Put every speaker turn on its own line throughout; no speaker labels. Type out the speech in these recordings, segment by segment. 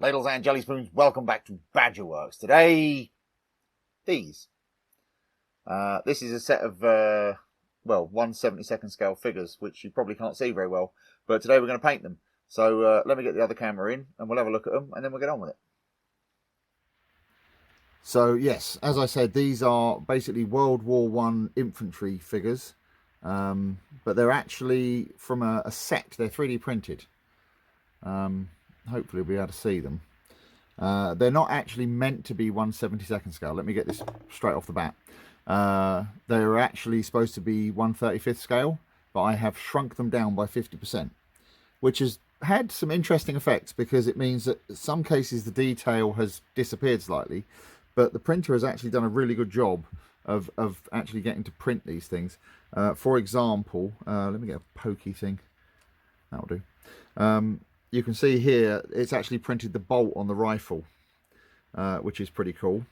Ladles and jelly spoons, welcome back to Badgerworks. Today, these. This is a set of, 1/72nd scale figures, which you probably can't see very well. But today we're going to paint them. So let me get the other camera in and we'll have a look at them and then we'll get on with it. So yes, as I said, these are basically World War I infantry figures. But they're actually from a set. They're 3D printed. Hopefully we'll be able to see them. They're not actually meant to be 1/72nd scale. Let me get this straight off the bat. They're actually supposed to be 1/35th scale, but I have shrunk them down by 50%, which has had some interesting effects because it means that in some cases the detail has disappeared slightly, but the printer has actually done a really good job of actually getting to print these things. For example, let me get a pokey thing. That'll do. You can see here it's actually printed the bolt on the rifle, which is pretty cool.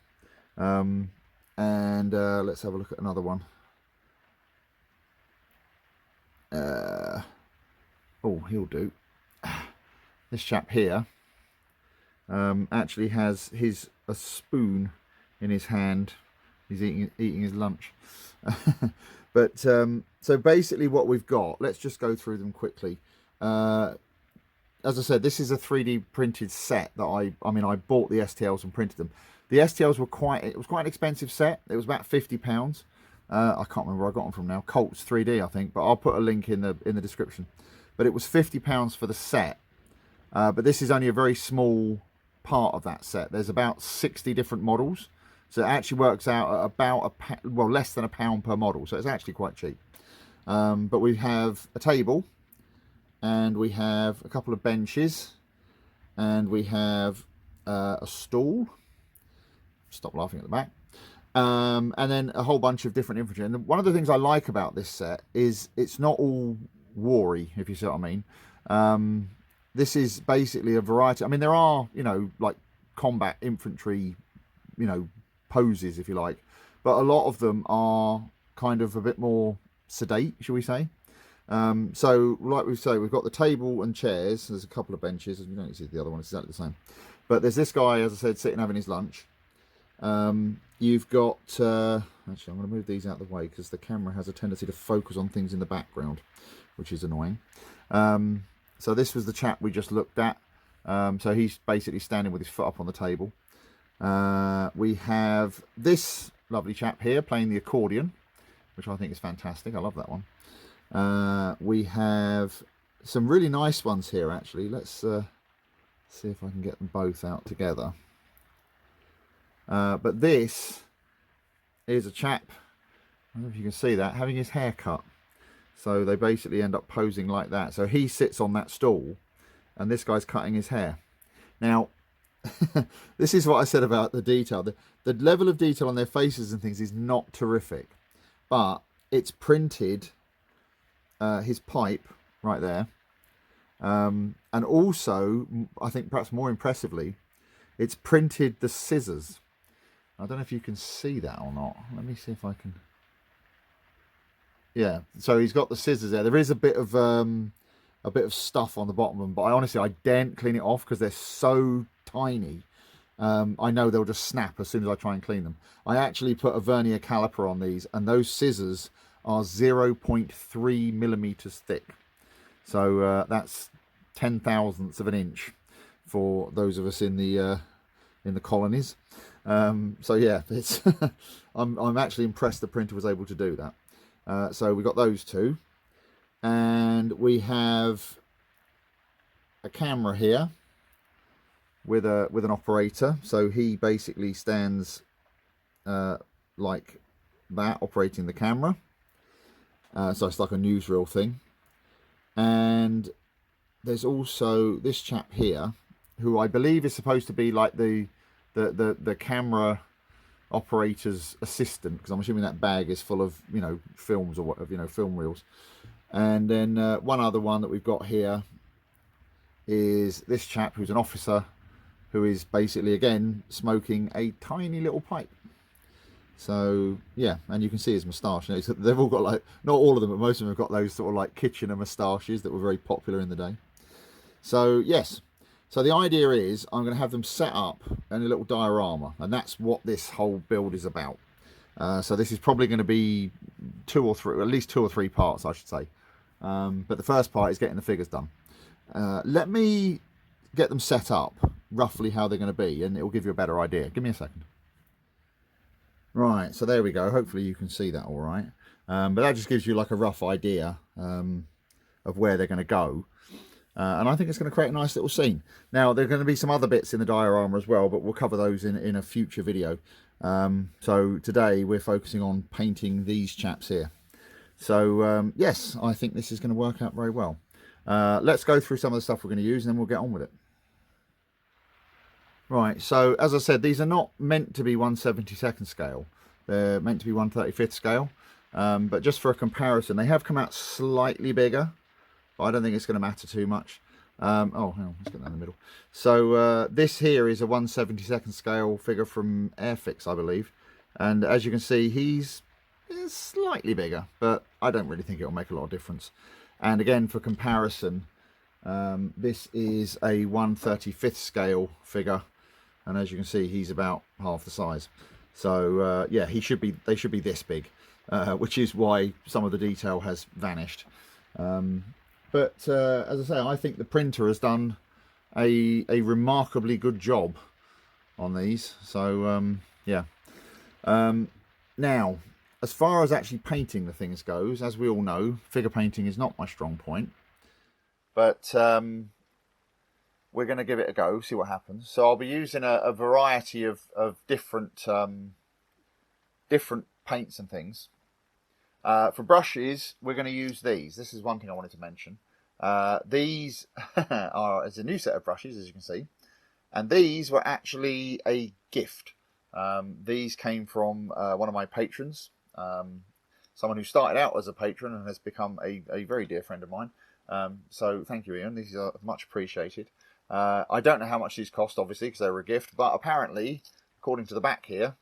And let's have a look at another one. Oh, he'll do. This chap here actually has a spoon in his hand. He's eating his lunch. But so basically what we've got, let's just go through them quickly. As I said, this is a 3D printed set that I bought the STLs and printed them. The STLs were quite an expensive set. It was about £50. I can't remember where I got them from now. Colts 3D, I think, but I'll put a link in the description. But it was £50 for the set. But this is only a very small part of that set. There's about 60 different models. So it actually works out at about less than £1 per model. So it's actually quite cheap. But we have a table, and we have a couple of benches, and we have a stool. Stop laughing at the back. And then a whole bunch of different infantry. And one of the things I like about this set is it's not all war-y, if you see what I mean. This is basically a variety. I mean, there are, like combat infantry, poses, if you like, but a lot of them are kind of a bit more sedate, shall we say. So like we say, we've got the table and chairs. There's a couple of benches. You don't see the other one, it's exactly the same. But there's this guy, as I said, sitting having his lunch. You've got actually, I'm going to move these out of the way because the camera has a tendency to focus on things in the background, which is annoying. So this was the chap we just looked at. So he's basically standing with his foot up on the table. We have this lovely chap here playing the accordion, which I think is fantastic. I love that one. We have some really nice ones here, actually. Let's see if I can get them both out together. But this is a chap, I don't know if you can see that, having his hair cut. So they basically end up posing like that. So he sits on that stool and this guy's cutting his hair. Now, this is what I said about the detail. The level of detail on their faces and things is not terrific, but it's printed his pipe right there. And also, I think perhaps more impressively, it's printed the scissors. I don't know if you can see that or not. Let me see if I can. Yeah, so he's got the scissors there. There is a bit of stuff on the bottom of them, but I daren't clean it off because they're so tiny. I know they'll just snap as soon as I try and clean them. I actually put a vernier caliper on these, and those scissors are 0.3 millimeters thick. So that's 10,000ths of an inch for those of us in the colonies. So yeah, it's I'm actually impressed the printer was able to do that. So we got those two, and we have a camera here with an operator. So he basically stands like that, operating the camera. So it's like a newsreel thing. And there's also this chap here, who I believe is supposed to be like the camera operator's assistant, because I'm assuming that bag is full of films or whatever, film reels. And then one other one that we've got here is this chap who's an officer, who is basically again smoking a tiny little pipe. So yeah, and you can see his moustache. They've all got, like, not all of them, but most of them have got those sort of like Kitchener moustaches that were very popular in the day. So yes, So the idea is I'm going to have them set up in a little diorama, and that's what this whole build is about. So this is probably going to be at least two or three parts, I should say. But the first part is getting the figures done. Let me get them set up, roughly how they're going to be, and it will give you a better idea. Give me a second. Right, so there we go. Hopefully you can see that all right. But that just gives you like a rough idea of where they're going to go. And I think it's going to create a nice little scene. Now, there are going to be some other bits in the diorama as well, but we'll cover those in a future video. So today we're focusing on painting these chaps here. So yes, I think this is going to work out very well. Let's go through some of the stuff we're going to use and then we'll get on with it. Right, so as I said, these are not meant to be 1/72nd scale. They're meant to be 1/35th scale. But just for a comparison, they have come out slightly bigger, but I don't think it's going to matter too much. Oh, hang on, let's get that in the middle. So this here is a 1/72nd scale figure from Airfix, I believe. And as you can see, he's slightly bigger, but I don't really think it'll make a lot of difference. And again, for comparison, this is a 1/35th scale figure, and as you can see, he's about half the size. So yeah, they should be this big, which is why some of the detail has vanished. But as I say, I think the printer has done a remarkably good job on these. So yeah. Now, as far as actually painting the things goes, as we all know, figure painting is not my strong point. But we're going to give it a go, see what happens. So I'll be using a variety of different paints and things. For brushes, we're going to use these. This is one thing I wanted to mention. These are as a new set of brushes, as you can see. And these were actually a gift. These came from one of my patrons. Someone who started out as a patron and has become a very dear friend of mine. So thank you, Ian. These are much appreciated. I don't know how much these cost, obviously, because they were a gift. But apparently, according to the back here,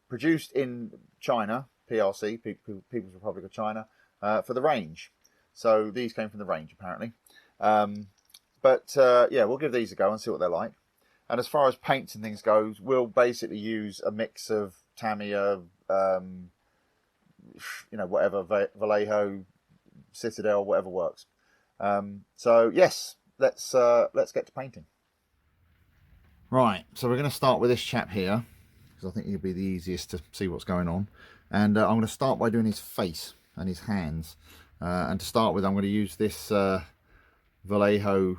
produced in China, PRC, People's Republic of China, for the range. So these came from the range, apparently. But yeah, we'll give these a go and see what they're like. And as far as paints and things goes, we'll basically use a mix of Tamiya, you know, whatever, Vallejo, Citadel, whatever works. So yes, let's get to painting. Right, so we're going to start with this chap here, because I think he'll be the easiest to see what's going on. And I'm going to start by doing his face and his hands. And to start with, I'm going to use this Vallejo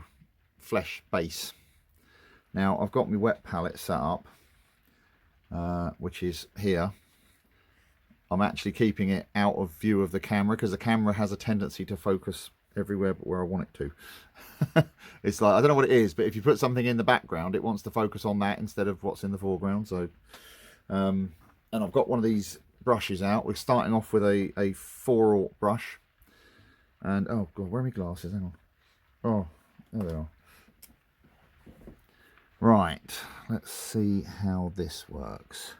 flesh base. Now, I've got my wet palette set up, which is here. I'm actually keeping it out of view of the camera, because the camera has a tendency to focus everywhere but where I want it to. It's like, I don't know what it is, but if you put something in the background, it wants to focus on that instead of what's in the foreground. So, and I've got one of these brushes out. We're starting off with a 4/0 brush. And, oh God, where are my glasses? Hang on. Oh, there they are. Right, let's see how this works.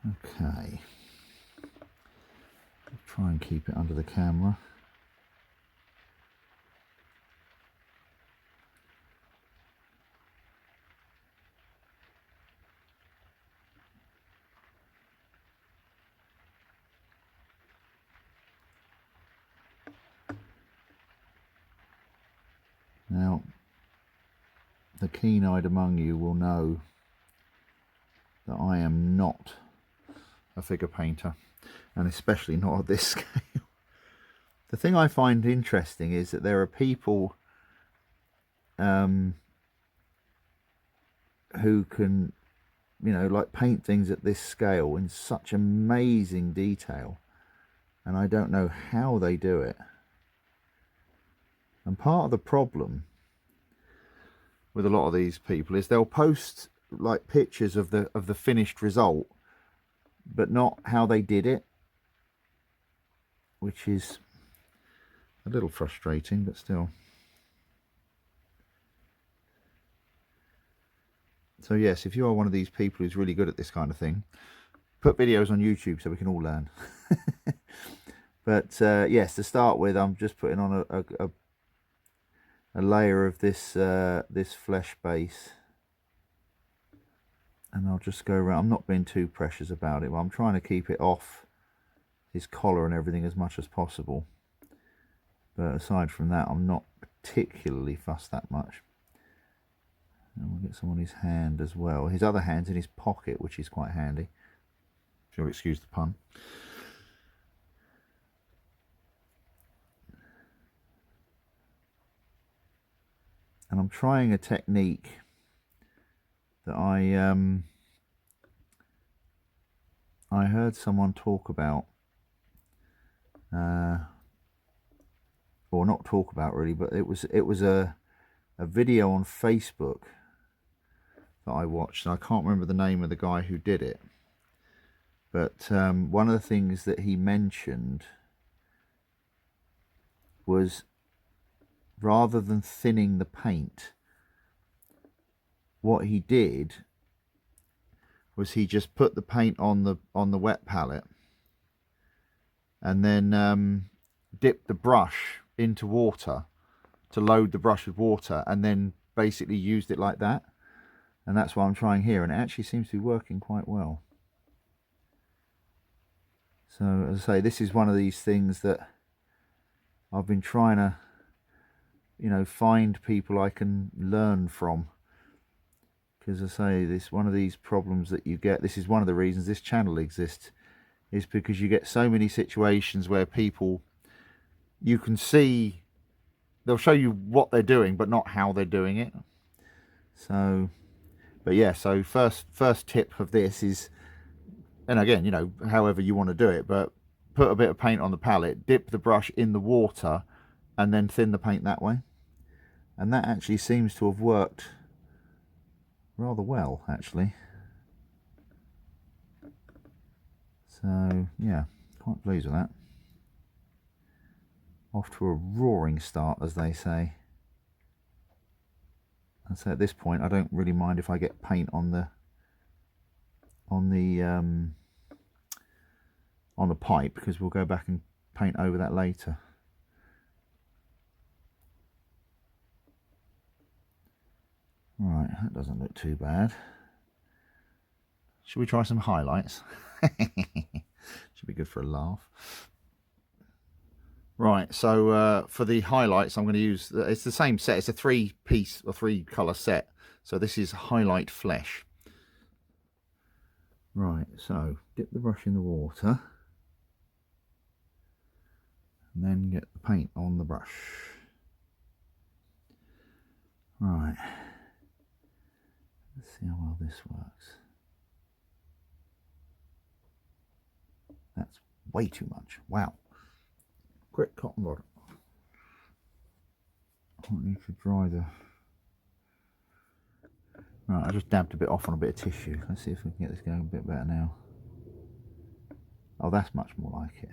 Okay. Try and keep it under the camera. Now, the keen-eyed among you will know that I am not a figure painter, and especially not at this scale. The thing I find interesting is that there are people who can, you know, like paint things at this scale in such amazing detail, and I don't know how they do it. And part of the problem with a lot of these people is they'll post like pictures of the finished result, but not how they did it, which is a little frustrating, but still. So yes, if you are one of these people who's really good at this kind of thing, put videos on YouTube so we can all learn. But yes, to start with, I'm just putting on a layer of this this flesh base, and I'll just go around. I'm not being too precious about it, but I'm trying to keep it off his collar and everything as much as possible. But aside from that, I'm not particularly fussed that much. And we'll get some on his hand as well. His other hand's in his pocket, which is quite handy. If you'll excuse the pun. And I'm trying a technique that I heard someone talk about, or not talk about really, but it was a video on Facebook that I watched, and I can't remember the name of the guy who did it, but one of the things that he mentioned was, rather than thinning the paint, what he did was he just put the paint on the wet palette, and then dipped the brush into water to load the brush with water, and then basically used it like that. And that's what I'm trying here, and it actually seems to be working quite well. So as I say, this is one of these things that I've been trying to, you know, find people I can learn from, because as I say, this one of these problems that you get, this is one of the reasons this channel exists, is because you get so many situations where people, you can see, they'll show you what they're doing but not how they're doing it. So, but yeah, so first tip of this is, and again, you know, however you want to do it, but put a bit of paint on the palette, dip the brush in the water, and then thin the paint that way. And that actually seems to have worked rather well, actually. So yeah, quite pleased with that. Off to a roaring start, as they say. And so at this point, I don't really mind if I get paint on the pipe, because we'll go back and paint over that later. Right, that doesn't look too bad. Should we try some highlights? Should be good for a laugh. Right, so for the highlights, I'm going to use, it's the same set. It's a 3-piece or 3-colour set. So this is Highlight Flesh. Right, so dip the brush in the water, and then get the paint on the brush. Right, let's see how well this works. That's way too much. Wow. Quick cotton rod. I need to dry the... Right, I just dabbed a bit off on a bit of tissue. Let's see if we can get this going a bit better now. Oh, that's much more like it.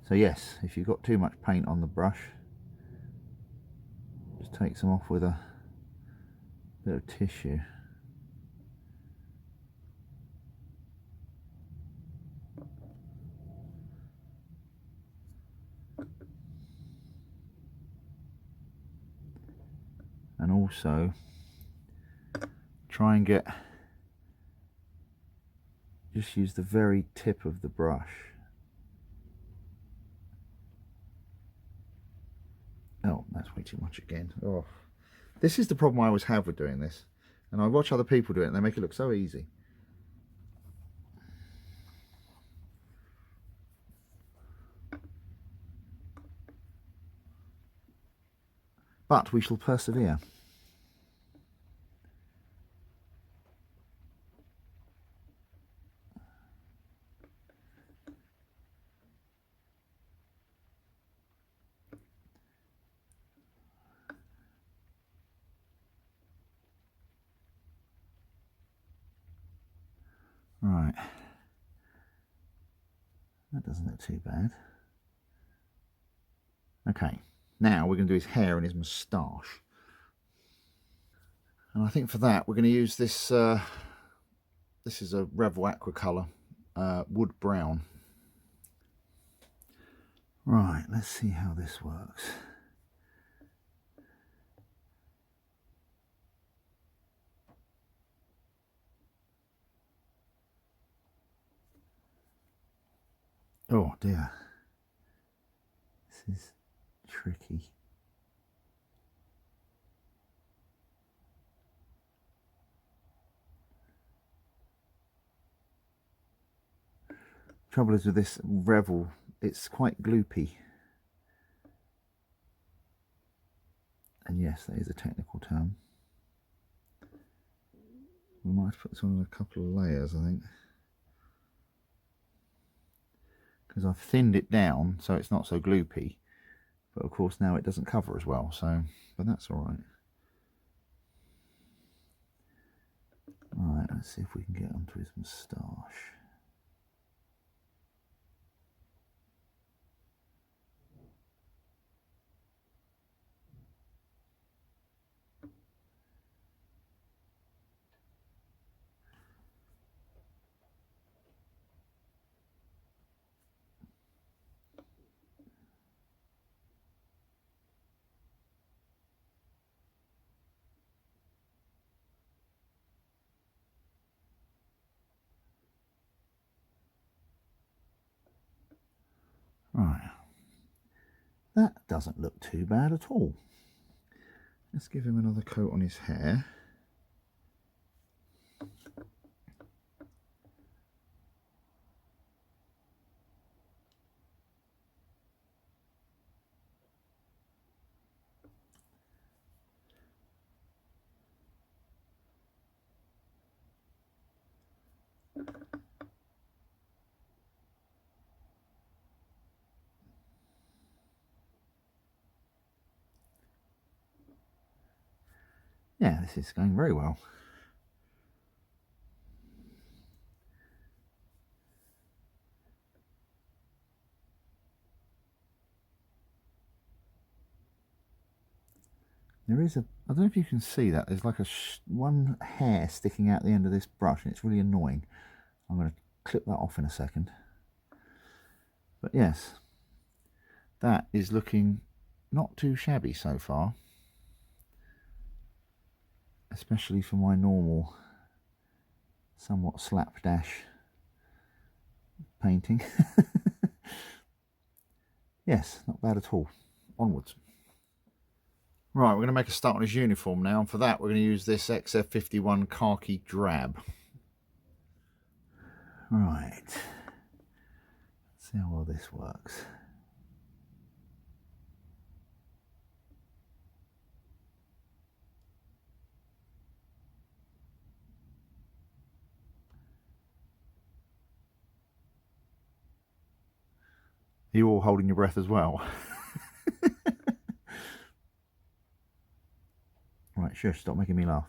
So yes, if you've got too much paint on the brush, just take some off with a bit of tissue. And also try and just use the very tip of the brush. Oh, that's way too much again. Oh, this is the problem I always have with doing this, and I watch other people do it and they make it look so easy. But we shall persevere. Right, that doesn't look too bad. Okay, now we're going to do his hair and his moustache. And I think for that we're going to use this, this is a Revel Aqua colour, wood brown. Right, let's see how this works. Oh dear, this is tricky. Trouble is with this Revel, it's quite gloopy. And yes, that is a technical term. We might have put this on a couple of layers, I think. Because I've thinned it down so it's not so gloopy. But of course now it doesn't cover as well, so, but that's alright. Alright, let's see if we can get onto his moustache. Right, that doesn't look too bad at all. Let's give him another coat on his hair. Yeah, this is going very well. There is a, I don't know if you can see that, there's like a one hair sticking out the end of this brush and it's really annoying. I'm going to clip that off in a second. But yes, that is looking not too shabby so far. Especially for my normal, somewhat slapdash painting. Yes, not bad at all. Onwards. Right, we're going to make a start on his uniform now, and for that we're going to use this XF51 khaki drab. Right, let's see how well this works. Are you all holding your breath as well? Right, shush, stop making me laugh.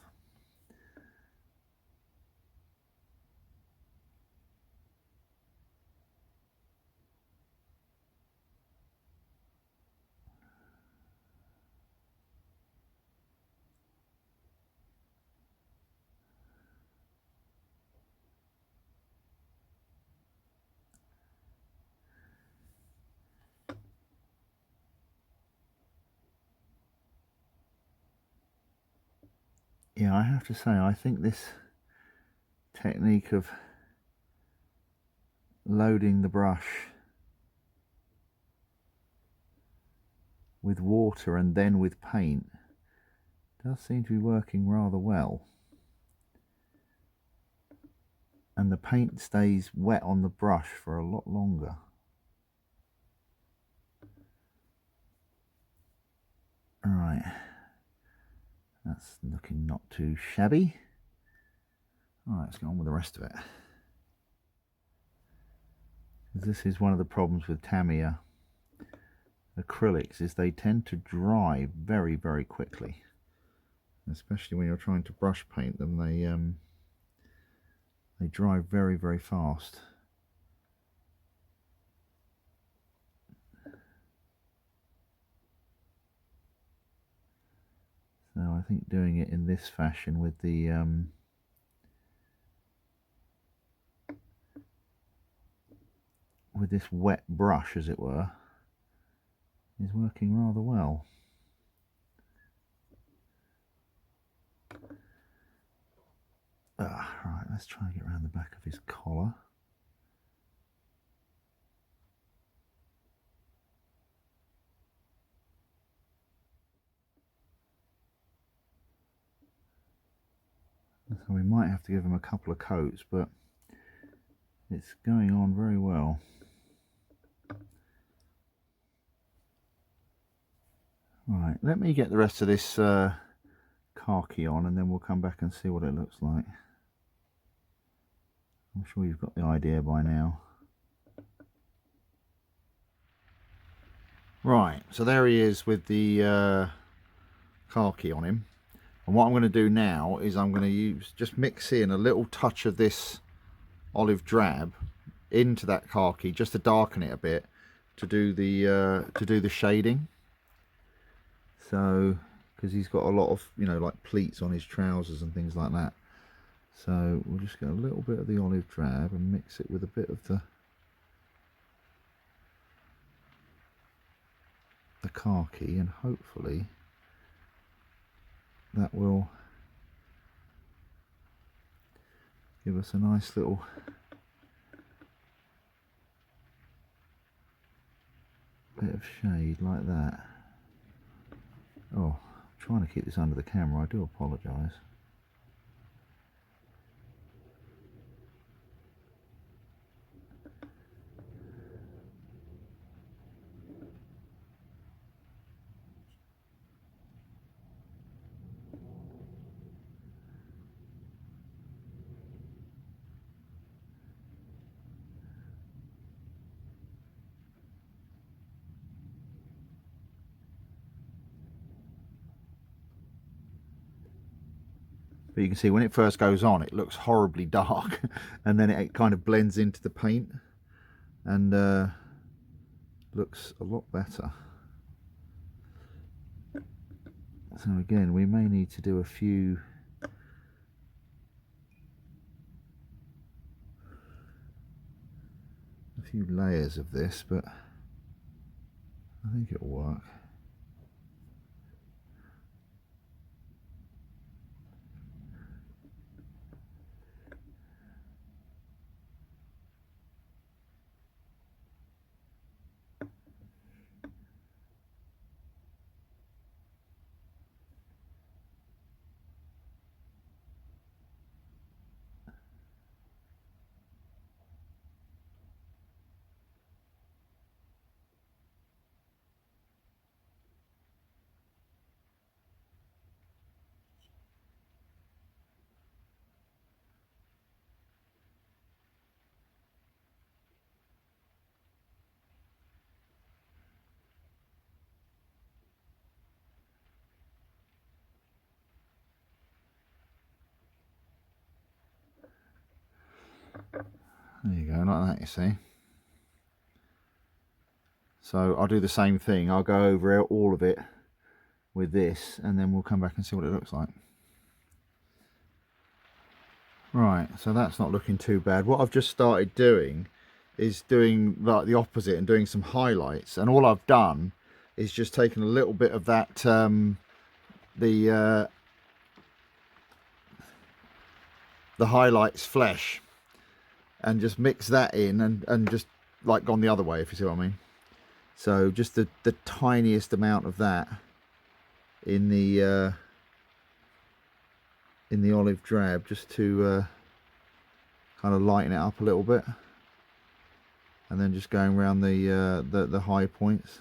Yeah, I have to say, I think this technique of loading the brush with water and then with paint does seem to be working rather well. And the paint stays wet on the brush for a lot longer. Right, that's looking not too shabby. Alright, let's get on with the rest of it. This is one of the problems with Tamiya acrylics, is they tend to dry very, very quickly. Especially when you're trying to brush paint them, they dry very, very fast. So I think doing it in this fashion with the with this wet brush, as it were, is working rather well. Right, let's try and get around the back of his collar. So we might have to give him a couple of coats, but it's going on very well. Right, let me get the rest of this khaki on, and then we'll come back and see what it looks like. I'm sure you've got the idea by now. Right, so there he is with the khaki on him. And what I'm going to do now is I'm going to just mix in a little touch of this olive drab into that khaki, just to darken it a bit, to do the shading. So, because he's got a lot of, you know, like pleats on his trousers and things like that. So we'll just get a little bit of the olive drab and mix it with a bit of the khaki, and hopefully that will give us a nice little bit of shade like that. Oh, I'm trying to keep this under the camera, I do apologise. But you can see when it first goes on, it looks horribly dark, and then it kind of blends into the paint and looks a lot better. So again, we may need to do a few layers of this, but I think it'll work. There you go, like that, you see. So I'll do the same thing. I'll go over all of it with this, and then we'll come back and see what it looks like. Right, so that's not looking too bad. What I've just started doing is doing like the opposite and doing some highlights, and all I've done is just taken a little bit of that the highlights flesh, and just mix that in and just like gone the other way, if you see what I mean. So just the tiniest amount of that in the olive drab, just to kind of lighten it up a little bit, and then just going around the high points.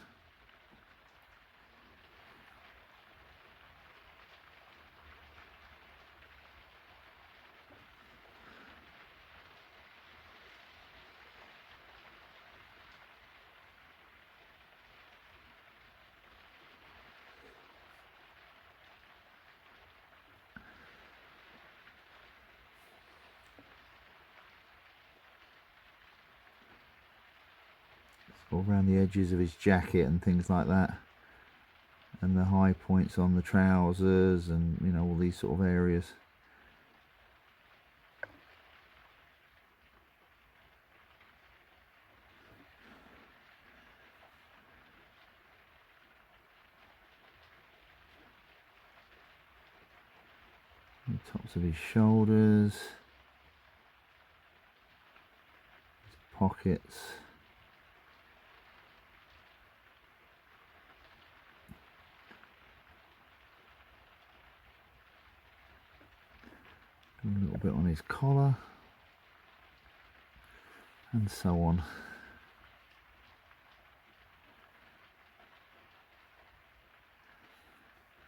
All around the edges of his jacket and things like that, and the high points on the trousers, and you know, all these sort of areas. The tops of his shoulders, his pockets. A bit on his collar, and so on.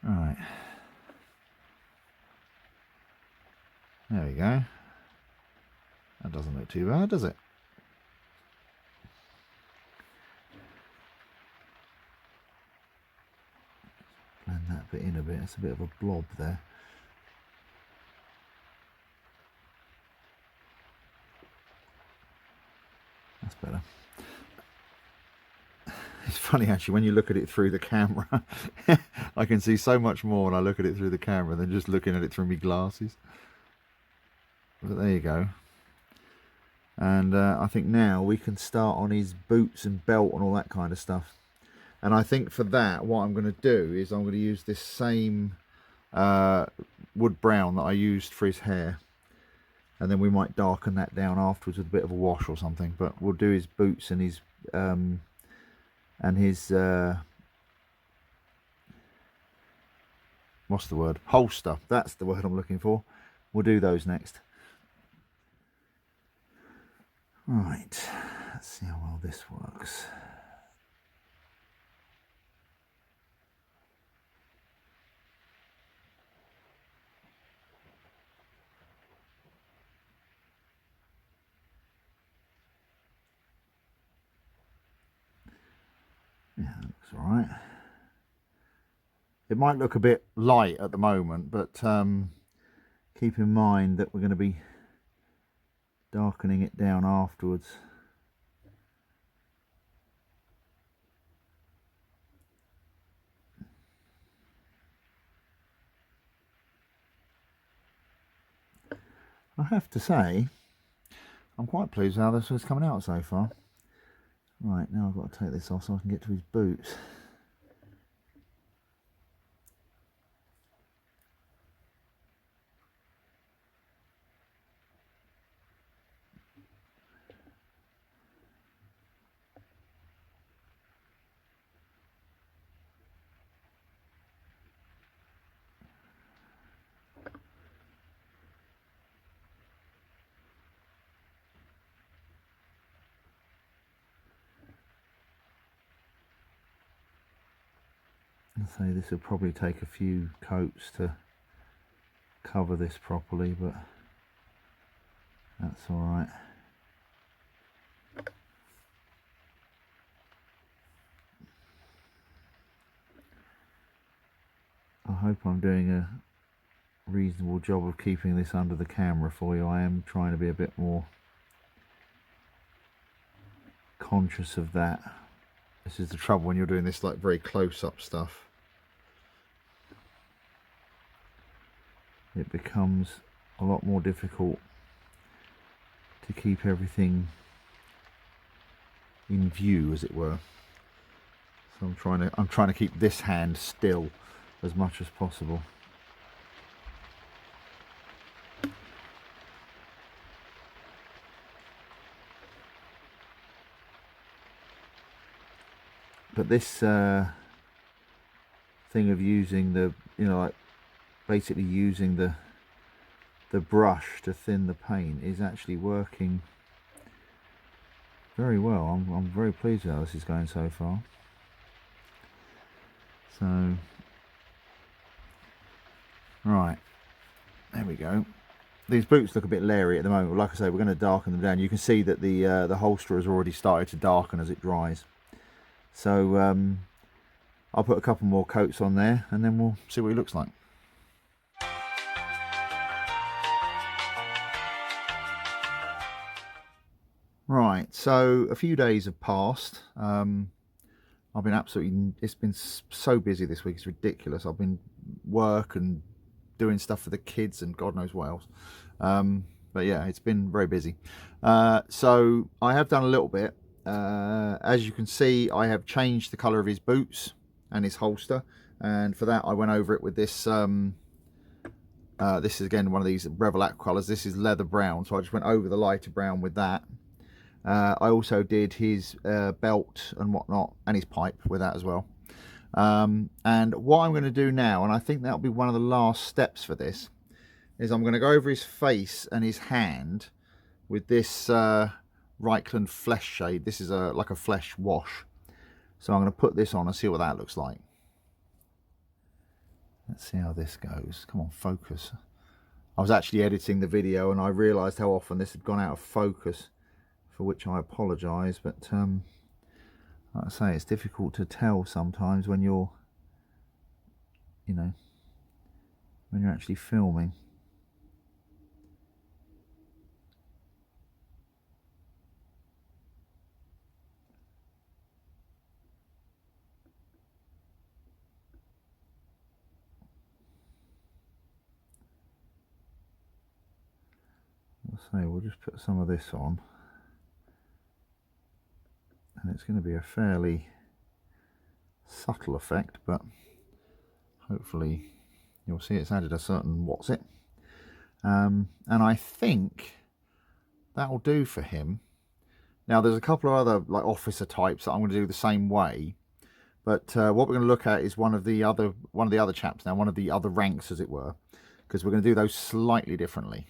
Right, there we go. That doesn't look too bad, does it? Blend that bit in a bit, it's a bit of a blob there. That's better. It's funny actually, when you look at it through the camera, I can see so much more when I look at it through the camera than just looking at it through my glasses. But there you go. And I think now we can start on his boots and belt and all that kind of stuff. And I think for that, what I'm going to do is I'm going to use this same wood brown that I used for his hair. And then we might darken that down afterwards with a bit of a wash or something. But we'll do his boots and his what's the word? Holster. That's the word I'm looking for. We'll do those next. Right, let's see how well this works. Yeah, that looks all right. It might look a bit light at the moment, but keep in mind that we're going to be darkening it down afterwards. I have to say, I'm quite pleased with how this is coming out so far. Right, now I've got to take this off so I can get to his boots. So this will probably take a few coats to cover this properly, but that's all right. I hope I'm doing a reasonable job of keeping this under the camera for you. I am trying to be a bit more conscious of that. This is the trouble when you're doing this like very close-up stuff. It becomes a lot more difficult to keep everything in view, as it were. So I'm trying to keep this hand still as much as possible. But this thing of using the, like basically using the brush to thin the paint is actually working very well. I'm very pleased with how this is going so far. So, right, there we go. These boots look a bit leery at the moment. Like I say, we're going to darken them down. You can see that the holster has already started to darken as it dries. So I'll put a couple more coats on there and then we'll see what he looks like. Right, so a few days have passed. I've been it's been so busy this week, it's ridiculous. I've been work and doing stuff for the kids and God knows what else. But yeah, it's been very busy. So I have done a little bit. As you can see, I have changed the colour of his boots and his holster, and for that I went over it with this this is again one of these Rebel Aqua colours. This is leather brown, so I just went over the lighter brown with that. I also did his belt and whatnot and his pipe with that as well. And what I'm going to do now, and I think that'll be one of the last steps for this, is I'm going to go over his face and his hand with this Reichland Flesh shade. This is like a flesh wash. So I'm going to put this on and see what that looks like. Let's see how this goes. Come on, focus. I was actually editing the video and I realised how often this had gone out of focus, for which I apologise. But like I say, it's difficult to tell sometimes when you're, you know, when you're actually filming. So we'll just put some of this on, and it's going to be a fairly subtle effect, but hopefully you'll see it's added a certain what's it. And I think that'll do for him. Now there's a couple of other like officer types that I'm going to do the same way, but what we're going to look at is one of the other chaps now, one of the other ranks as it were, because we're going to do those slightly differently.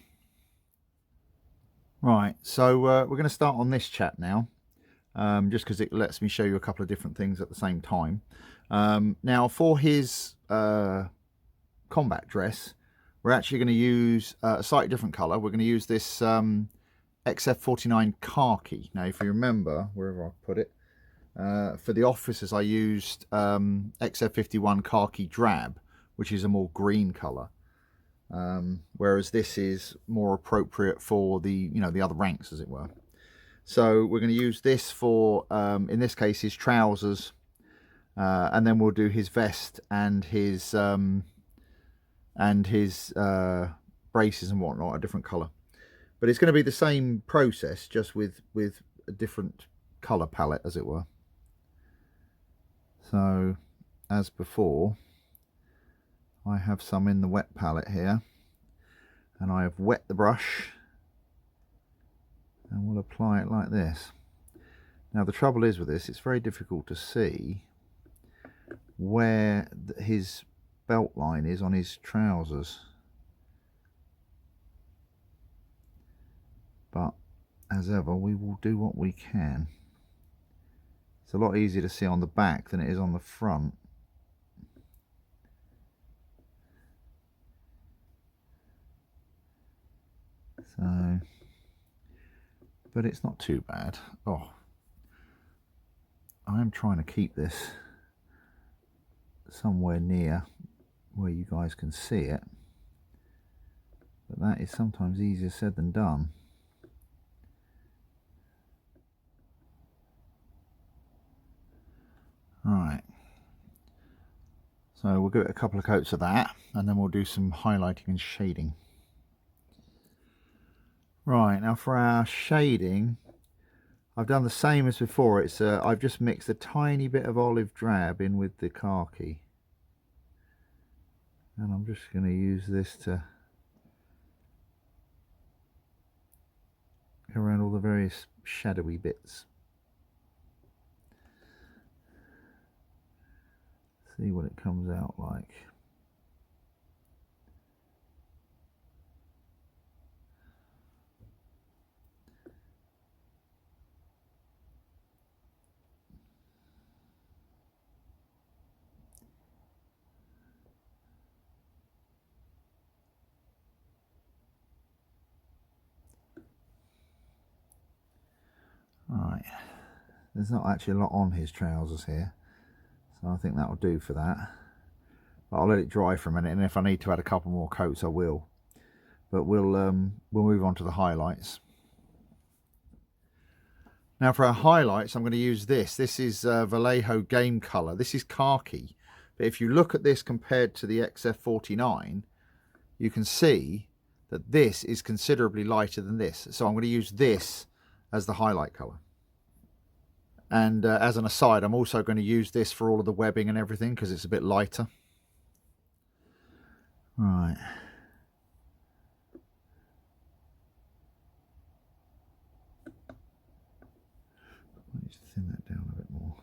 Right, so we're going to start on this chap now, just because it lets me show you a couple of different things at the same time. Now for his combat dress, we're actually going to use a slightly different colour. We're going to use this XF49 khaki. Now if you remember, wherever I put it, for the officers I used XF51 khaki drab, which is a more green colour. Whereas this is more appropriate for the the other ranks as it were. So we're going to use this for in this case his trousers, and then we'll do his vest and his braces and whatnot, a different colour. But it's going to be the same process, just with a different colour palette as it were. So as before, I have some in the wet palette here, and I have wet the brush, and we'll apply it like this. Now the trouble is with this, it's very difficult to see where his belt line is on his trousers, but as ever we will do what we can. It's a lot easier to see on the back than it is on the front. So, but it's not too bad. Oh, I am trying to keep this somewhere near where you guys can see it, but that is sometimes easier said than done. Right, so we'll give it a couple of coats of that, and then we'll do some highlighting and shading. Right, now for our shading, I've done the same as before. It's I've just mixed a tiny bit of olive drab in with the khaki, and I'm just going to use this to go around all the various shadowy bits. See what it comes out like. Right, there's not actually a lot on his trousers here, so I think that'll do for that. But I'll let it dry for a minute, and if I need to add a couple more coats I will. But we'll move on to the highlights. Now for our highlights, I'm going to use this. This is Vallejo Game Colour. This is khaki, but if you look at this compared to the XF49, you can see that this is considerably lighter than this. So I'm going to use this as the highlight colour. And as an aside, I'm also going to use this for all of the webbing and everything because it's a bit lighter. Right. I need to thin that down a bit more.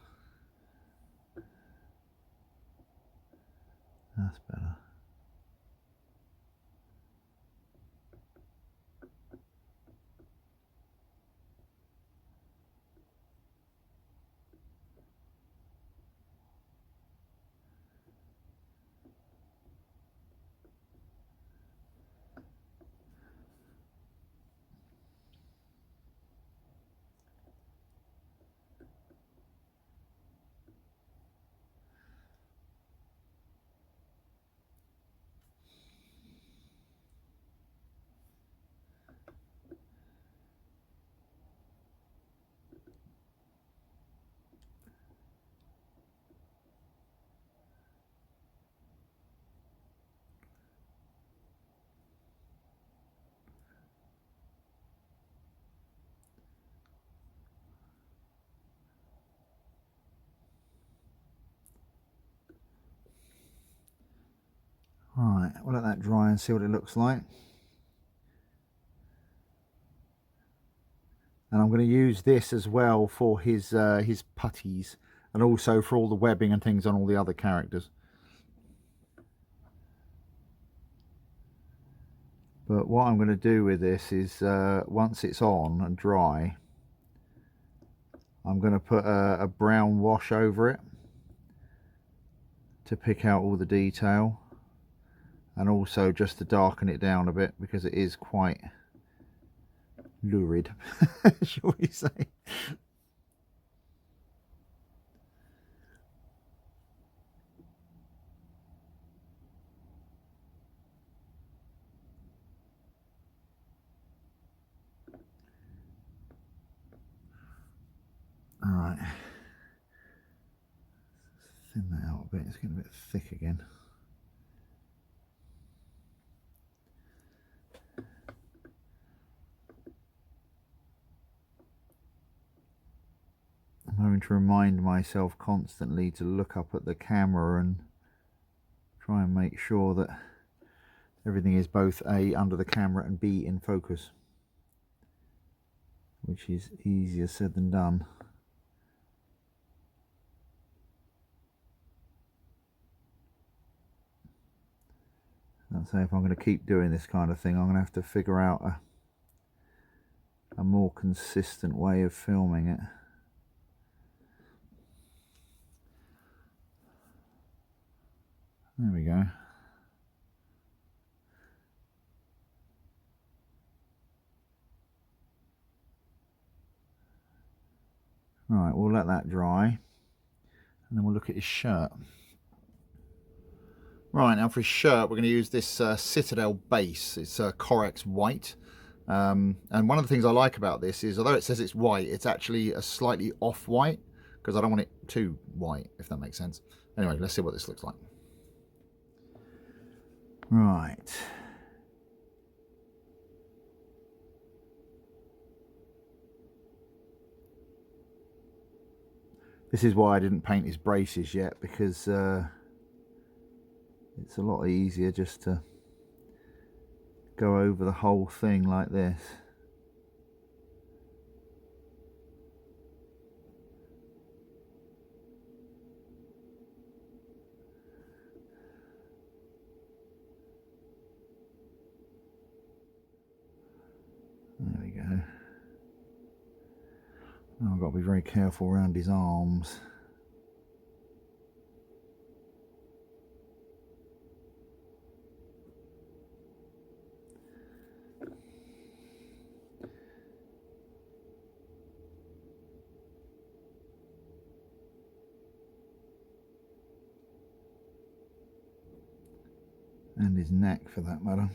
That's better. Right, we'll let that dry and see what it looks like. And I'm going to use this as well for his putties, and also for all the webbing and things on all the other characters. But what I'm going to do with this is, once it's on and dry, I'm going to put a brown wash over it to pick out all the detail, and also just to darken it down a bit, because it is quite lurid, shall we say. All right, thin that out a bit, it's getting a bit thick again. I'm having to remind myself constantly to look up at the camera and try and make sure that everything is both A, under the camera, and B, in focus, which is easier said than done. I'd say if I'm going to keep doing this kind of thing, I'm going to have to figure out a more consistent way of filming it. There we go. Right, we'll let that dry, and then we'll look at his shirt. Right, now for his shirt, we're going to use this Citadel base. It's Corex white. And one of the things I like about this is, although it says it's white, it's actually a slightly off-white, because I don't want it too white, if that makes sense. Anyway, let's see what this looks like. Right. This is why I didn't paint his braces yet, because it's a lot easier just to go over the whole thing like this. There we go. Now I've got to be very careful around his arms. And his neck, for that matter.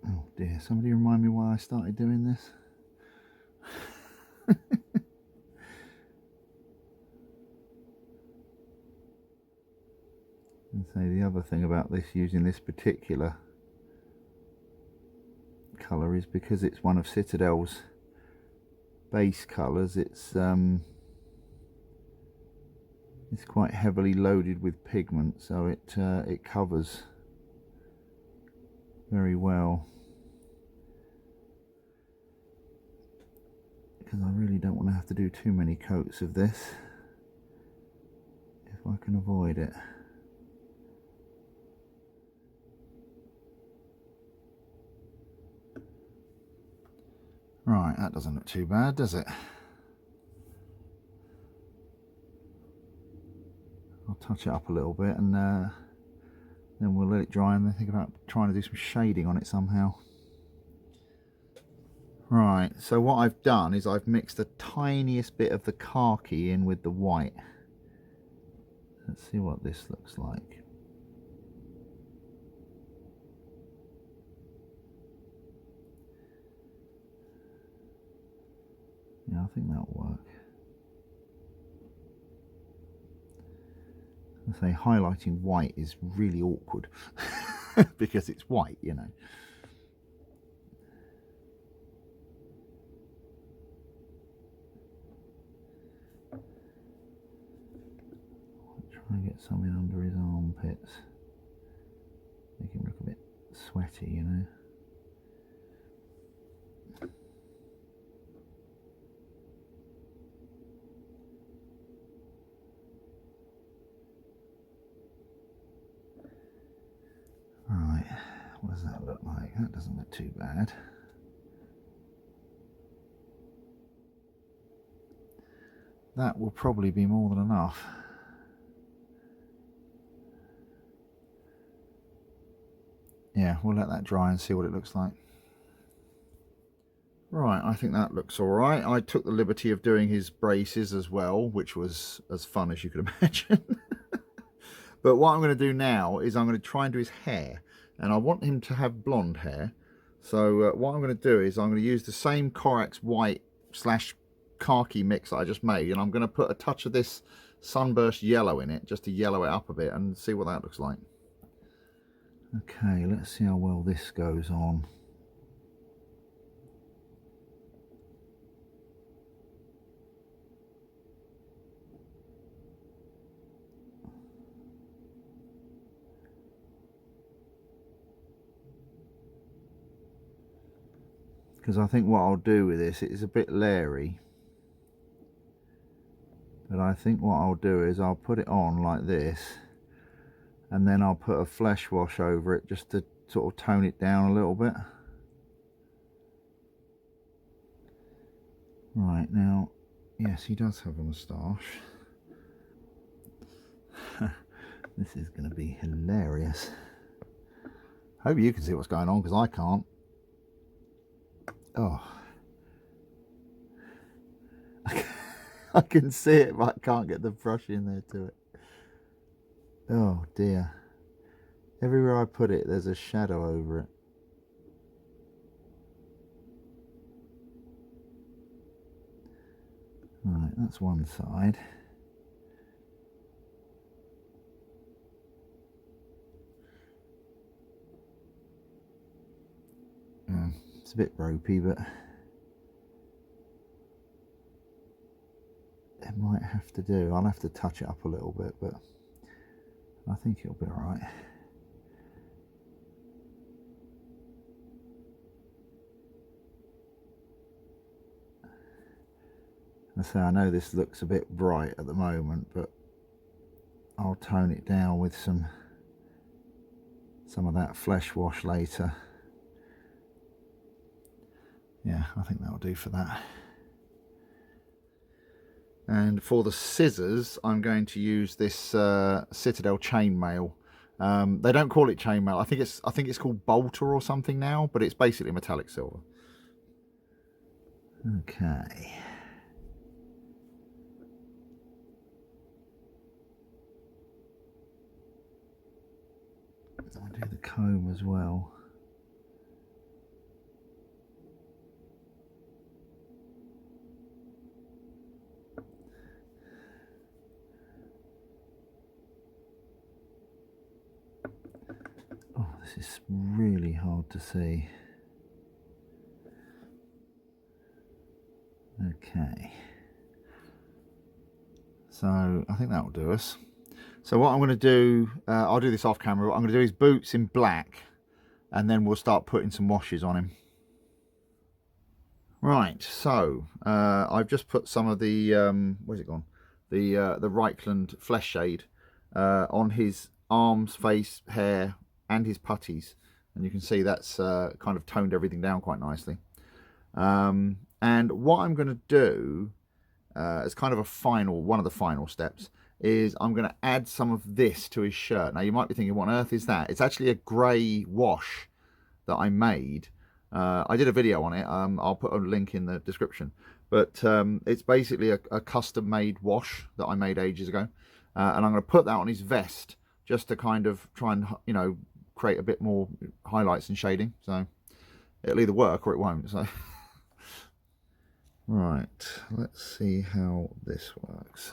Oh dear, somebody remind me why I started doing this. And say the other thing about this, using this particular colour, is because it's one of Citadel's base colours, it's quite heavily loaded with pigment, so it covers very well. Because I really don't want to have to do too many coats of this if I can avoid it. Right, that doesn't look too bad, does it? I'll touch it up a little bit, and then we'll let it dry, and then think about trying to do some shading on it somehow. Right, so what I've done is I've mixed the tiniest bit of the khaki in with the white. Let's see what this looks like. Yeah, I think that'll work. I say highlighting white is really awkward because it's white, you know. Try and get some in under his armpits. Make him look a bit sweaty, you know. Right, what does that look like? That doesn't look too bad. That will probably be more than enough. Yeah, we'll let that dry and see what it looks like. Right, I think that looks alright. I took the liberty of doing his braces as well, which was as fun as you could imagine. But what I'm going to do now is I'm going to try and do his hair. And I want him to have blonde hair. So what I'm going to do is I'm going to use the same Corax white / khaki mix that I just made. And I'm going to put a touch of this sunburst yellow in it, just to yellow it up a bit and see what that looks like. Okay, let's see how well this goes on. Because I think what I'll do with this, it is a bit leery. But I think what I'll do is I'll put it on like this. And then I'll put a flesh wash over it just to sort of tone it down a little bit. Right, now, yes, he does have a moustache. This is going to be hilarious. Hope you can see what's going on, because I can't. Oh. I can see it, but I can't get the brush in there to it. Oh dear. Everywhere I put it, there's a shadow over it. Right, that's one side. It's a bit ropey, but it might have to do. I'll have to touch it up a little bit, but I think it'll be alright. I know this looks a bit bright at the moment, but I'll tone it down with some of that flesh wash later. Yeah, I think that'll do for that. And for the scissors, I'm going to use this Citadel chainmail. They don't call it chainmail. I think it's called bolter or something now, but it's basically metallic silver. Okay. I'll do the comb as well. Oh, this is really hard to see. Okay. So I think that will do us. So what I'm going to do, I'll do this off camera. What I'm going to do is boots in black, and then we'll start putting some washes on him. Right, so I've just put some of the where's it gone? The Reichland Flesh Shade on his arms, face, hair, and his putties, and you can see that's kind of toned everything down quite nicely. And what I'm going to do as kind of one of the final steps, is I'm going to add some of this to his shirt. Now you might be thinking, what on earth is that? It's actually a grey wash that I made. I did a video on it. I'll put a link in the description. But it's basically a custom made wash that I made ages ago. And I'm going to put that on his vest just to kind of try and, you know, create a bit more highlights and shading. So it'll either work or it won't. So right, let's see how this works.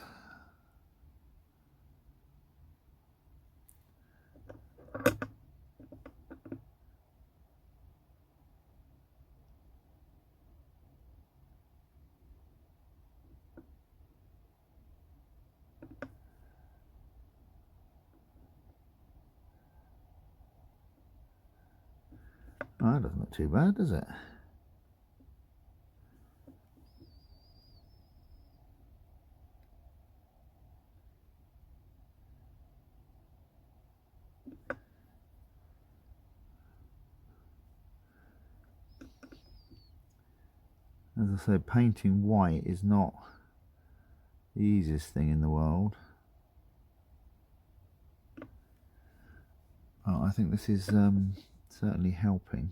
Oh, that doesn't look too bad, does it? As I said, painting white is not the easiest thing in the world. Oh, I think this is certainly helping.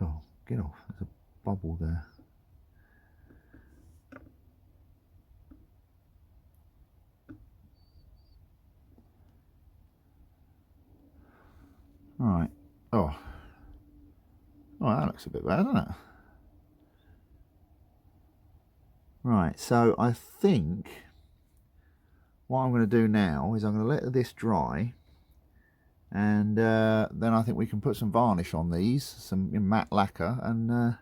Oh, get off. There's a bubble there. Alright. Oh. Oh, that looks a bit bad, doesn't it? Right, so I think what I'm going to do now is I'm going to let this dry, and then I think we can put some varnish on these, some matte lacquer, and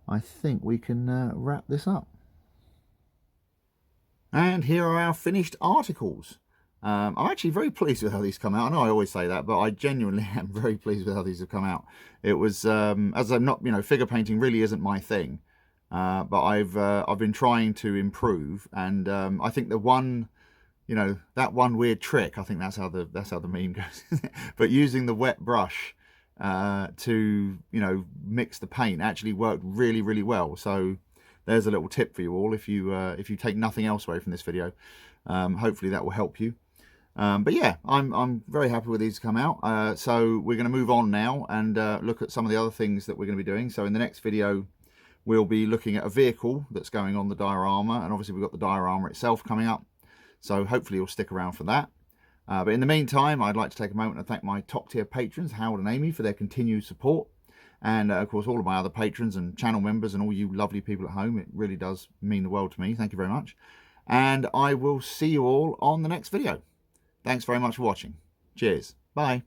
I think we can wrap this up. And here are our finished articles. I'm actually very pleased with how these come out. I know I always say that, but I genuinely am very pleased with how these have come out. It was, as I'm not, figure painting really isn't my thing, but I've been trying to improve, and I think the one, that one weird trick, I think that's how the meme goes. But using the wet brush to mix the paint actually worked really, really well. So there's a little tip for you all if you take nothing else away from this video. Hopefully that will help you. But yeah, I'm very happy with these to come out. So we're going to move on now and look at some of the other things that we're going to be doing. So in the next video, we'll be looking at a vehicle that's going on the diorama, and obviously we've got the diorama itself coming up. So hopefully you'll stick around for that. But in the meantime, I'd like to take a moment and thank my top tier patrons, Howard and Amy, for their continued support. And of course, all of my other patrons and channel members and all you lovely people at home. It really does mean the world to me. Thank you very much. And I will see you all on the next video. Thanks very much for watching. Cheers. Bye.